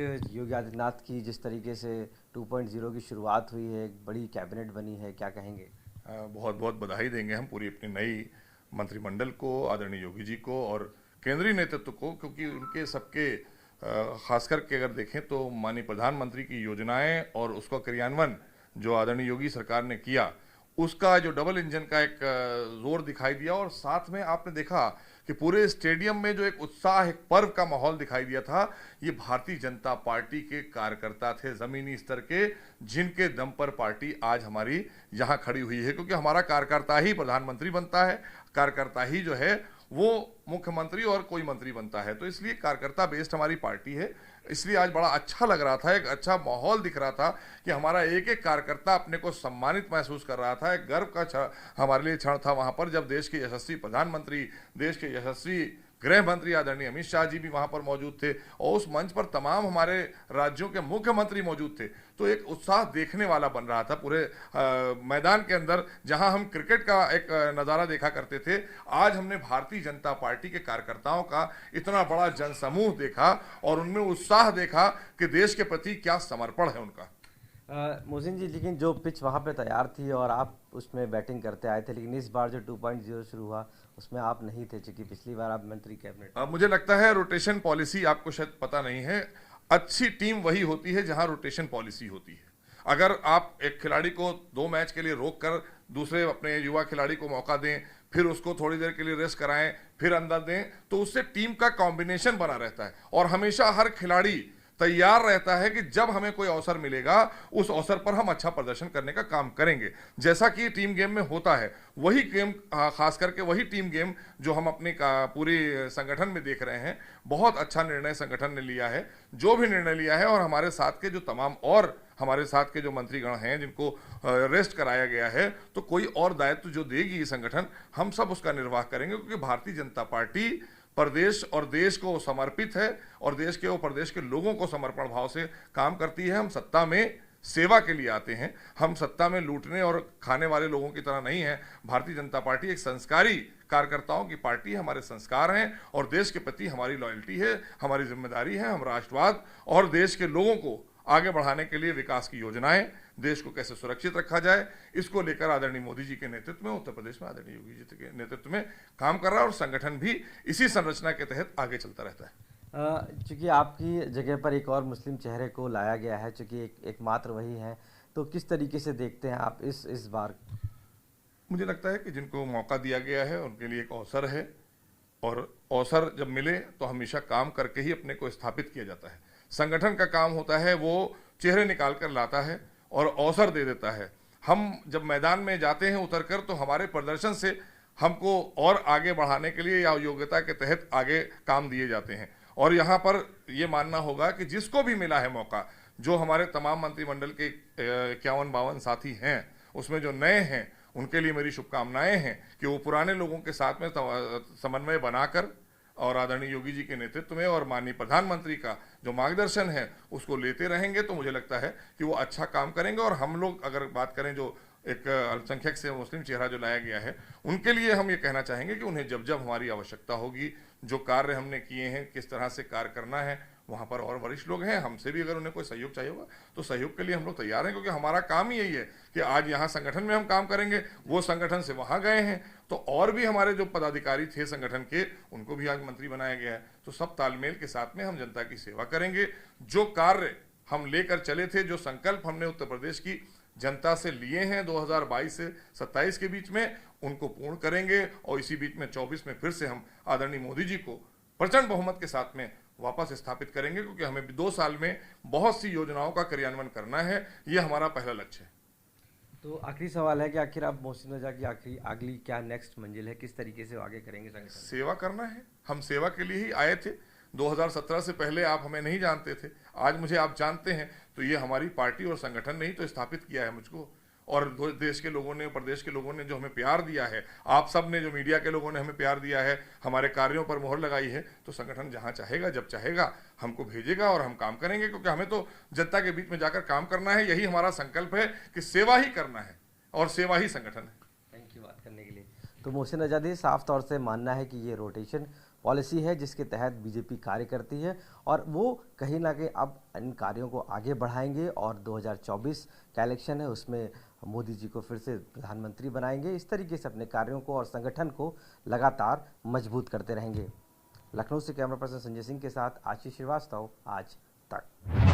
योगी आदित्यनाथ की जिस तरीके से 2.0 की शुरुआत हुई है, एक बड़ी कैबिनेट बनी है, क्या कहेंगे? बहुत बहुत बधाई देंगे हम पूरी अपनी नई मंत्रिमंडल को, आदरणीय योगी जी को और केंद्रीय नेतृत्व को, क्योंकि उनके सबके खास करके अगर देखें तो माननीय प्रधानमंत्री की योजनाएं और उसका क्रियान्वयन जो आदरणीय योगी सरकार ने किया, उसका जो डबल इंजन का एक जोर दिखाई दिया। और साथ में आपने देखा कि पूरे स्टेडियम में जो एक उत्साह, एक पर्व का माहौल दिखाई दिया था, ये भारतीय जनता पार्टी के कार्यकर्ता थे जमीनी स्तर के, जिनके दम पर पार्टी आज हमारी यहाँ खड़ी हुई है। क्योंकि हमारा कार्यकर्ता ही प्रधानमंत्री बनता है, कार्यकर्ता ही जो है वो मुख्यमंत्री और कोई मंत्री बनता है। तो इसलिए कार्यकर्ता बेस्ड हमारी पार्टी है। इसलिए आज बड़ा अच्छा लग रहा था, एक अच्छा माहौल दिख रहा था कि हमारा एक एक कार्यकर्ता अपने को सम्मानित महसूस कर रहा था। एक गर्व का हमारे लिए क्षण था वहां पर, जब देश के यशस्वी प्रधानमंत्री, देश के यशस्वी गृह मंत्री आदरणीय अमित शाह जी भी वहां पर मौजूद थे और उस मंच पर तमाम हमारे राज्यों के मुख्यमंत्री मौजूद थे। तो एक उत्साह देखने वाला बन रहा था पूरे मैदान के अंदर। जहां हम क्रिकेट का एक नज़ारा देखा करते थे, आज हमने भारतीय जनता पार्टी के कार्यकर्ताओं का इतना बड़ा जनसमूह देखा और उनमें उत्साह देखा कि देश के प्रति क्या समर्पण है उनका। मोहसिन जी, लेकिन जो पिच वहाँ पे तैयार थी और आप उसमें बैटिंग करते आए थे, लेकिन इस बार जो 2.0 शुरू हुआ उसमें आप नहीं थे, चूंकि पिछली बार आप मंत्री कैबिनेट। मुझे लगता है रोटेशन पॉलिसी आपको शायद पता नहीं है। अच्छी टीम वही होती है जहां रोटेशन पॉलिसी होती है। अगर आप एक खिलाड़ी को 2 मैच के लिए रोक कर दूसरे अपने युवा खिलाड़ी को मौका दें, फिर उसको थोड़ी देर के लिए रेस्ट कराएं, फिर अंदर दें, तो उससे टीम का कॉम्बिनेशन बना रहता है और हमेशा हर खिलाड़ी तैयार रहता है कि जब हमें कोई अवसर मिलेगा उस अवसर पर हम अच्छा प्रदर्शन करने का काम करेंगे। जैसा कि टीम गेम में होता है, वही गेम, खास करके वही टीम गेम जो हम अपने पूरी संगठन में देख रहे हैं। बहुत अच्छा निर्णय संगठन ने लिया है, जो भी निर्णय लिया है, और हमारे साथ के जो तमाम और हमारे साथ के जो मंत्रीगण हैं जिनको रेस्ट कराया गया है, तो कोई और दायित्व जो देगी ये संगठन, हम सब उसका निर्वाह करेंगे। क्योंकि भारतीय जनता पार्टी प्रदेश और देश को समर्पित है और देश के और प्रदेश के लोगों को समर्पण भाव से काम करती है। हम सत्ता में सेवा के लिए आते हैं, हम सत्ता में लूटने और खाने वाले लोगों की तरह नहीं है। भारतीय जनता पार्टी एक संस्कारी कार्यकर्ताओं की पार्टी है। हमारे संस्कार हैं और देश के प्रति हमारी लॉयल्टी है, हमारी जिम्मेदारी है। हम राष्ट्रवाद और देश के लोगों को आगे बढ़ाने के लिए विकास की योजनाएं, देश को कैसे सुरक्षित रखा जाए, इसको लेकर आदरणीय मोदी जी के नेतृत्व में उत्तर प्रदेश में आदरणीय योगी जी के नेतृत्व में काम कर रहा है और संगठन भी इसी संरचना के तहत आगे चलता रहता है। चूंकि आपकी जगह पर एक और मुस्लिम चेहरे को लाया गया है, चूंकि एकमात्र वही है, तो किस तरीके से देखते हैं आप इस बार? मुझे लगता है कि जिनको मौका दिया गया है उनके लिए एक अवसर है और अवसर जब मिले तो हमेशा काम करके ही अपने को स्थापित किया जाता है। संगठन का काम होता है वो चेहरे निकाल कर लाता है और अवसर दे देता है। हम जब मैदान में जाते हैं उतरकर, तो हमारे प्रदर्शन से हमको और आगे बढ़ाने के लिए या योग्यता के तहत आगे काम दिए जाते हैं। और यहाँ पर ये मानना होगा कि जिसको भी मिला है मौका, जो हमारे तमाम मंत्रिमंडल के 51-52 साथी हैं, उसमें जो नए हैं, उनके लिए मेरी शुभकामनाएं हैं कि वो पुराने लोगों के साथ में समन्वय बनाकर और आदरणीय योगी जी के नेतृत्व में और माननीय प्रधानमंत्री का जो मार्गदर्शन है उसको लेते रहेंगे, तो मुझे लगता है कि वो अच्छा काम करेंगे। और हम लोग अगर बात करें, जो एक अल्पसंख्यक से मुस्लिम चेहरा जो लाया गया है, उनके लिए हम ये कहना चाहेंगे कि उन्हें जब जब हमारी आवश्यकता होगी, जो कार्य हमने किए हैं, किस तरह से कार्य करना है, वहाँ पर और वरिष्ठ लोग हैं, हमसे भी अगर उन्हें कोई सहयोग चाहिए होगा तो सहयोग के लिए हम लोग तैयार हैं। क्योंकि हमारा काम ही यही है कि आज यहाँ संगठन में हम काम करेंगे, वो संगठन से वहाँ गए हैं, तो और भी हमारे जो पदाधिकारी थे संगठन के, उनको भी आज मंत्री बनाया गया है। तो सब तालमेल के साथ में हम जनता की सेवा करेंगे। जो कार्य हम लेकर चले थे, जो संकल्प हमने उत्तर प्रदेश की जनता से लिए हैं 2022 से 27 के बीच में, उनको पूर्ण करेंगे। और इसी बीच में 24 में फिर से हम आदरणीय मोदी जी को प्रचंड बहुमत के साथ में वापस स्थापित करेंगे। क्योंकि हमें 2 साल में बहुत सी योजनाओं का क्रियान्वयन करना है, ये हमारा पहला लक्ष्य है। तो आखिरी सवाल है कि आखिर आप मोहसिन रजा की अगली क्या नेक्स्ट मंजिल है, किस तरीके से आगे करेंगे संगठन? सेवा करना है, हम सेवा के लिए ही आए थे। 2017 से पहले आप हमें नहीं जानते थे, आज मुझे आप जानते हैं, तो ये हमारी पार्टी और संगठन ने ही तो स्थापित किया है मुझको। और देश के लोगों ने, प्रदेश के लोगों ने जो हमें प्यार दिया है, आप सब ने, जो मीडिया के लोगों ने हमें प्यार दिया है, हमारे कार्यों पर मोहर लगाई है, तो संगठन जहां चाहेगा, जब चाहेगा, हमको भेजेगा और हम काम करेंगे। क्योंकि हमें तो जनता के बीच में जाकर काम करना है, यही हमारा संकल्प है कि सेवा ही करना है और सेवा ही संगठन है। थैंक यू बात करने के लिए। तो मोहसिन रजा, साफ तौर से मानना है कि ये रोटेशन पॉलिसी है जिसके तहत बीजेपी कार्य करती है और वो कहीं ना कहीं अब इन कार्यों को आगे बढ़ाएंगे और 2024 का इलेक्शन है उसमें मोदी जी को फिर से प्रधानमंत्री बनाएंगे। इस तरीके से अपने कार्यों को और संगठन को लगातार मजबूत करते रहेंगे। लखनऊ से कैमरा पर्सन संजय सिंह के साथ आशीष श्रीवास्तव, आज तक।